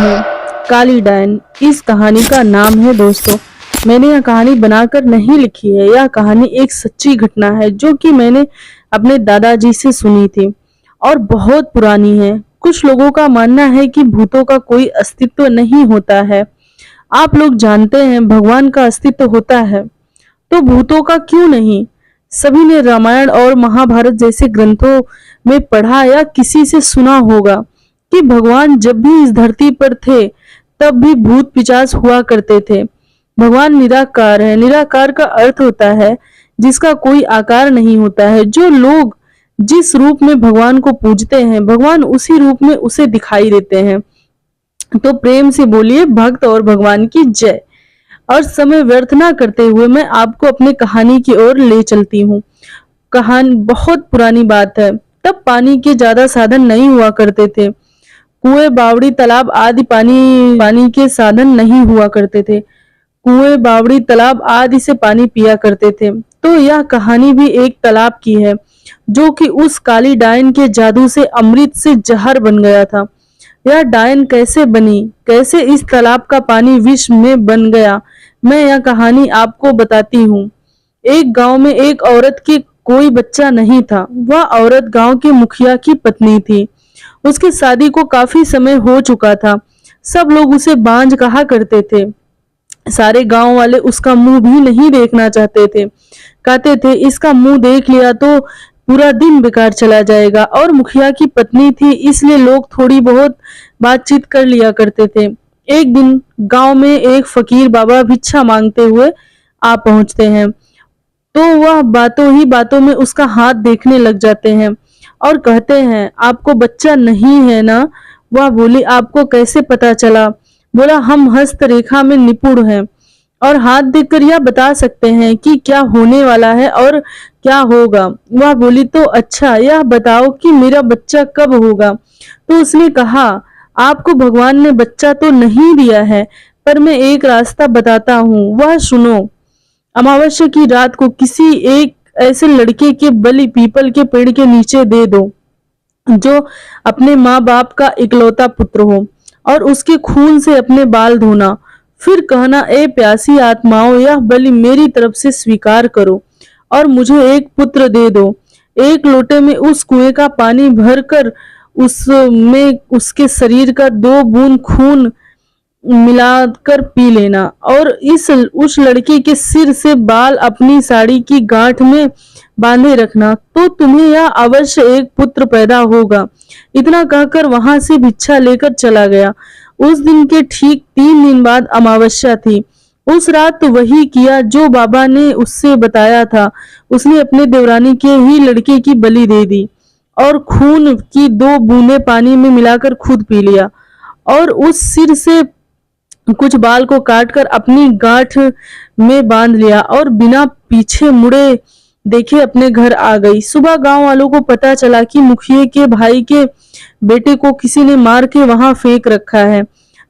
है काली डायन। इस कहानी का नाम है दोस्तों। मैंने यह कहानी बनाकर नहीं लिखी है, यह कहानी एक सच्ची घटना है जो कि मैंने अपने दादाजी से सुनी थी और बहुत पुरानी है। कुछ लोगों का मानना है कि भूतों का कोई अस्तित्व नहीं होता है। आप लोग जानते हैं भगवान का अस्तित्व होता है, तो भूतों का क्यों नहीं। सभी ने रामायण और महाभारत जैसे ग्रंथों में पढ़ा या किसी से सुना होगा कि भगवान जब भी इस धरती पर थे तब भी भूत पिशाच हुआ करते थे। भगवान निराकार है। निराकार का अर्थ होता है जिसका कोई आकार नहीं होता है। जो लोग जिस रूप में भगवान को पूजते हैं, भगवान उसी रूप में उसे दिखाई देते हैं। तो प्रेम से बोलिए भक्त और भगवान की जय। और समय व्यर्थ ना करते हुए मैं आपको अपने कहानी की ओर ले चलती हूँ। कहानी बहुत पुरानी बात है। तब पानी के ज्यादा साधन नहीं हुआ करते थे। कुएं, बावड़ी, तालाब आदि पानी के साधन नहीं हुआ करते थे। कुएं, बावड़ी, तालाब आदि से पानी पिया करते थे। तो यह कहानी भी एक तालाब की है जो कि उस काली डायन के जादू से अमृत से जहर बन गया था। यह डायन कैसे बनी, कैसे इस तालाब का पानी विष में बन गया, मैं यह कहानी आपको बताती हूँ। एक गांव में एक औरत के कोई बच्चा नहीं था। वह औरत गांव के मुखिया की पत्नी थी। उसकी शादी को काफी समय हो चुका था। सब लोग उसे बांझ कहा करते थे। सारे गांव वाले उसका मुंह भी नहीं देखना चाहते थे। कहते थे इसका मुंह देख लिया तो पूरा दिन बेकार चला जाएगा। और मुखिया की पत्नी थी इसलिए लोग थोड़ी बहुत बातचीत कर लिया करते थे। एक दिन गांव में एक फकीर बाबा भिक्षा मांगते हुए आ पहुंचते हैं। तो वह बातों ही बातों में उसका हाथ देखने लग जाते हैं और कहते हैं आपको बच्चा नहीं है ना। वह बोली आपको कैसे पता चला। बोला हम हस्तरेखा में निपुण हैं और हाथ देखकर यह बता सकते हैं कि क्या होने वाला है और क्या होगा। वह बोली तो अच्छा यह बताओ कि मेरा बच्चा कब होगा। तो उसने कहा आपको भगवान ने बच्चा तो नहीं दिया है, पर मैं एक रास्ता बताता हूँ, वह सुनो। अमावस्या की रात को किसी एक ऐसे लड़के के बलि पीपल के पेड़ के नीचे दे दो जो अपने माँ बाप का इकलौता पुत्र हो और उसके खून से अपने बाल धोना। फिर कहना ए प्यासी आत्माओं यह बलि मेरी तरफ से स्वीकार करो और मुझे एक पुत्र दे दो। एक लोटे में उस कुएं का पानी भरकर उसमें उसके शरीर का 2 बूंद खून मिलाकर पी लेना और उस लड़के के सिर से बाल अपनी साड़ी की गांठ में बांधे रखना, तो तुम्हें यह अवश्य एक पुत्र पैदा होगा। इतना कहकर वहां से भिक्षा लेकर चला गया। उस दिन के ठीक 3 दिन बाद अमावस्या थी। उस रात तो वही किया जो बाबा ने उससे बताया था। उसने अपने देवरानी के ही लड़के की बलि दे दी और खून की 2 बूंदें पानी में मिलाकर खुद पी लिया और उस सिर से कुछ बाल को काटकर अपनी गांठ में बांध लिया और बिना पीछे मुड़े देखे अपने घर आ गई। सुबह गांव वालों को पता चला कि मुखिया के भाई के बेटे को किसी ने मार के वहां फेंक रखा है।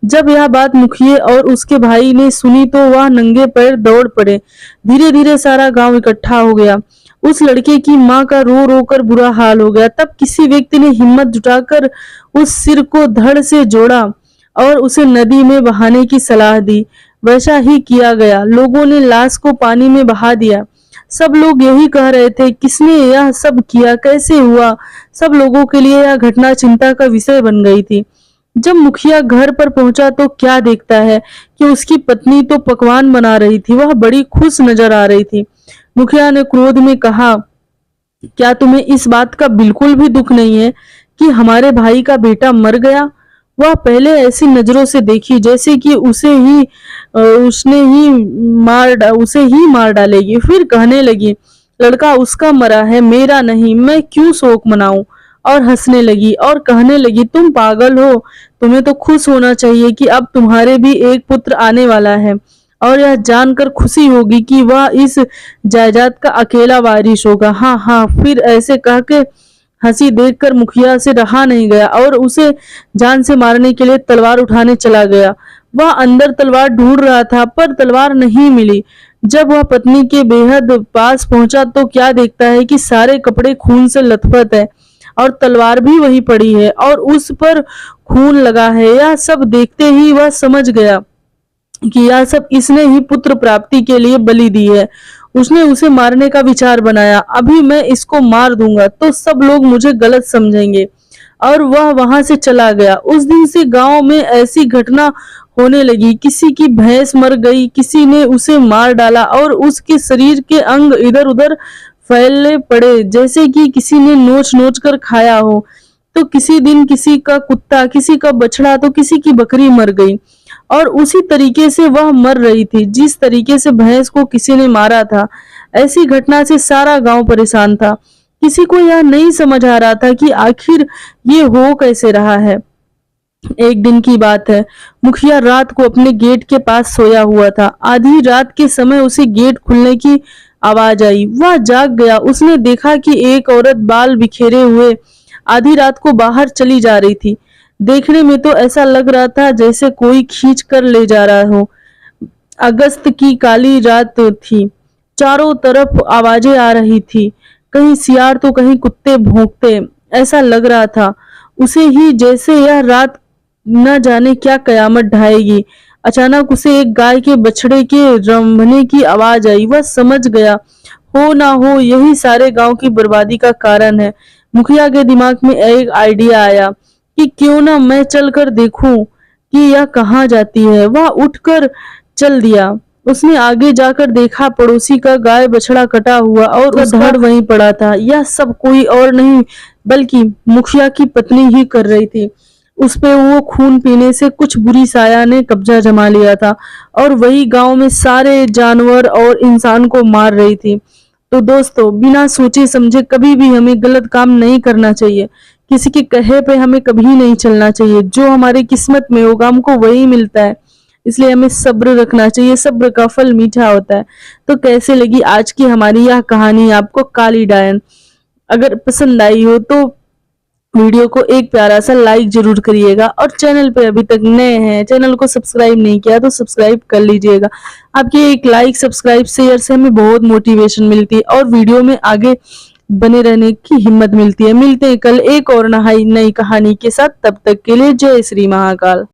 जब यह बात मुखिया और उसके भाई ने सुनी तो वह नंगे पैर दौड़ पड़े। धीरे धीरे सारा गांव इकट्ठा हो गया। उस लड़के की माँ का रो रो कर बुरा हाल हो गया। तब किसी व्यक्ति ने हिम्मत जुटाकर उस सिर को धड़ से जोड़ा और उसे नदी में बहाने की सलाह दी। वैसा ही किया गया। लोगों ने लाश को पानी में बहा दिया। सब लोग यही कह रहे थे किसने यह सब किया, कैसे हुआ। सब लोगों के लिए यह घटना चिंता का विषय बन गई थी। जब मुखिया घर पर पहुंचा तो क्या देखता है कि उसकी पत्नी तो पकवान बना रही थी। वह बड़ी खुश नजर आ रही थी। मुखिया ने क्रोध में कहा क्या तुम्हें इस बात का बिल्कुल भी दुख नहीं है कि हमारे भाई का बेटा मर गया। वह पहले ऐसी नजरों से देखी जैसे कि उसे ही मार डालेगी। फिर कहने लगी लड़का उसका मरा है, मेरा नहीं, मैं क्यों शोक मनाऊं। और हंसने लगी और कहने लगी तुम पागल हो, तुम्हें तो खुश होना चाहिए कि अब तुम्हारे भी एक पुत्र आने वाला है और यह जानकर खुशी होगी कि वह इस जायदाद का अकेला वारिस होगा। हाँ हाँ। फिर ऐसे कह के हंसी देखकर मुखिया से रहा नहीं गया और उसे जान से मारने के लिए तलवार उठाने चला गया। वह अंदर तलवार ढूंढ रहा था पर तलवार नहीं मिली। जब वह पत्नी के बेहद पास पहुंचा तो क्या देखता है कि सारे कपड़े खून से लथपथ है और तलवार भी वही पड़ी है और उस पर खून लगा है। यह सब देखते ही वह समझ गया कि यह सब इसने ही पुत्र प्राप्ति के लिए बलि दी है। उसने उसे मारने का विचार बनाया। अभी मैं इसको मार दूंगा तो सब लोग मुझे गलत समझेंगे। और वह वहां से चला गया। उस दिन से गांव में ऐसी घटना होने लगी। किसी की भैंस मर गई, किसी ने उसे मार डाला और उसके शरीर के अंग इधर उधर फैले पड़े जैसे कि किसी ने नोच नोच कर खाया हो। तो किसी दिन किसी का कुत्ता, किसी का बछड़ा, तो किसी की बकरी मर गई और उसी तरीके से वह मर रही थी जिस तरीके से भैंस को किसी ने मारा था। ऐसी घटना से सारा गांव परेशान था। किसी को यह नहीं समझ आ रहा था कि आखिर ये हो कैसे रहा है। एक दिन की बात है, मुखिया रात को अपने गेट के पास सोया हुआ था। आधी रात के समय उसे गेट खुलने की आवाज आई। वह जाग गया। उसने देखा कि एक औरत बाल बिखेरे हुए आधी रात को बाहर चली जा रही थी। देखने में तो ऐसा लग रहा था जैसे कोई खींच कर ले जा रहा हो। अगस्त की काली रात थी। चारों तरफ आवाजें आ रही थी, कहीं सियार तो कहीं कुत्ते भौंकते। ऐसा लग रहा था उसे ही जैसे यह रात न जाने क्या कयामत ढाएगी। अचानक उसे एक गाय के बछड़े के रंभने की आवाज आई। वह समझ गया, हो ना हो यही सारे गांव की बर्बादी का कारण है। मुखिया के दिमाग में एक आइडिया आया कि क्यों ना मैं चलकर देखूं कि यह कहाँ जाती है। वह उठकर चल दिया। उसने आगे जाकर देखा, पड़ोसी का गाय बछड़ा कटा हुआ और उसका धड़ वहीं पड़ा था। यह सब कोई और नहीं बल्कि मुखिया की पत्नी ही कर रही थी। उस पे वो खून पीने से कुछ बुरी साया ने कब्जा जमा लिया था और वही गांव में सारे जानवर और इंसान को मार रही थी। तो दोस्तों, बिना सोचे समझे कभी भी हमें गलत काम नहीं करना चाहिए। किसी के कहे पे हमें कभी नहीं चलना चाहिए। जो हमारी किस्मत में होगा हमको वही मिलता है। इसलिए हमें सब्र रखना चाहिए। सब्र का फल मीठा होता है। तो कैसे लगी आज की हमारी यह कहानी आपको, काली डायन? अगर पसंद आई हो तो वीडियो को एक प्यारा सा लाइक जरूर करिएगा और चैनल पे अभी तक नए हैं, चैनल को सब्सक्राइब नहीं किया तो सब्सक्राइब कर लीजिएगा। आपके एक लाइक, सब्सक्राइब, शेयर से हमें बहुत मोटिवेशन मिलती है और वीडियो में आगे बने रहने की हिम्मत मिलती है। मिलते हैं कल एक और नई कहानी के साथ। तब तक के लिए जय श्री महाकाल।